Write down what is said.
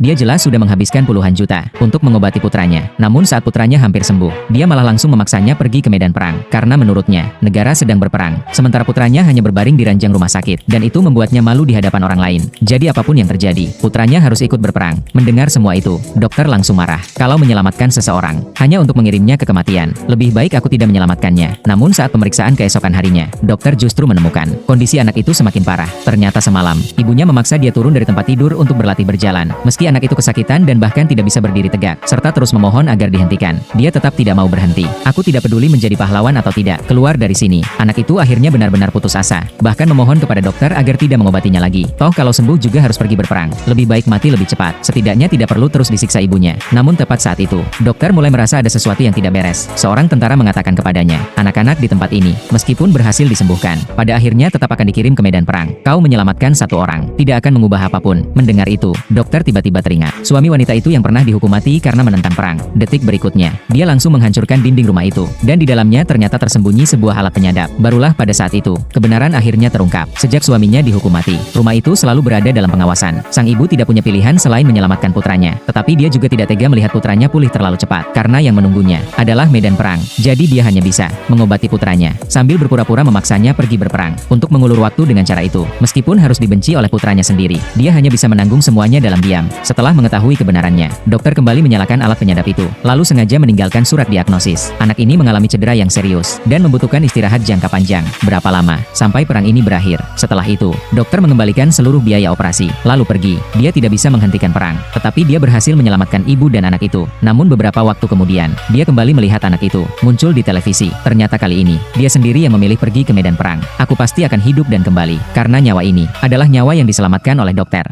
Dia jelas sudah menghabiskan puluhan juta untuk mengobati putranya. Namun saat putranya hampir sembuh, dia malah langsung memaksanya pergi ke medan perang. Karena menurutnya, negara sedang berperang. Sementara putranya hanya berbaring di ranjang rumah sakit. Dan itu membuatnya malu di hadapan orang lain. Jadi apapun yang terjadi, putranya harus ikut berperang. Mendengar semua itu, dokter langsung marah. Kalau menyelamatkan seseorang, hanya untuk mengirimnya ke kematian, lebih baik aku tidak menyelamatkannya. Namun saat pemeriksaan keesokan harinya, dokter justru menemukan kondisi anak itu semakin parah. Ternyata semalam, ibunya memaksa dia turun dari tempat tidur untuk berlatih berjalan. Meski anak itu kesakitan dan bahkan tidak bisa berdiri tegak, serta terus memohon agar dihentikan, dia tetap tidak mau berhenti. Aku tidak peduli menjadi pahlawan atau tidak, keluar dari sini. Anak itu akhirnya benar-benar putus asa, bahkan memohon kepada dokter agar tidak mengobatinya lagi. Toh kalau sembuh juga harus pergi berperang. Lebih baik mati lebih cepat, setidaknya tidak perlu terus disiksa ibunya. Namun tepat saat itu, dokter mulai merasa ada sesuatu yang tidak beres. Seorang tentara mengatakan kepadanya, anak-anak di tempat ini, meskipun berhasil disembuhkan, pada akhirnya tetap akan dikirim ke medan perang. Kau menyelamatkan satu orang, tidak akan mengubah apapun. Mendengar itu, dokter tiba-tiba teringat. Suami wanita itu yang pernah dihukum mati karena menentang perang. Detik berikutnya, dia langsung menghancurkan dinding rumah itu. Dan di dalamnya ternyata tersembunyi sebuah alat penyadap. Barulah pada saat itu, kebenaran akhirnya terungkap. Sejak suaminya dihukum mati, rumah itu selalu berada dalam pengawasan. Sang ibu tidak punya pilihan selain menyelamatkan putranya. Tetapi dia juga tidak tega melihat putranya pulih terlalu cepat. Karena yang menunggunya adalah medan perang. Jadi dia hanya bisa mengobati putranya sambil berpura-pura memaksanya pergi berperang. Untuk mengulur waktu dengan cara itu, meskipun harus dibenci oleh putranya sendiri, dia hanya bisa menanggung semuanya dalam diam. Setelah mengetahui kebenarannya, dokter kembali menyalakan alat penyadap itu, lalu sengaja meninggalkan surat diagnosis. Anak ini mengalami cedera yang serius dan membutuhkan istirahat jangka panjang. Berapa lama sampai perang ini berakhir? Setelah itu, dokter mengembalikan seluruh biaya operasi, lalu pergi. Dia tidak bisa menghentikan perang, tetapi dia berhasil menyelamatkan ibu dan anak itu. Namun beberapa waktu kemudian, dia kembali melihat anak itu muncul di televisi. Ternyata kali ini, dia sendiri yang memilih pergi ke medan perang. Aku pasti akan hidup dan kembali, karena nyawa ini adalah nyawa yang diselamatkan oleh dokter.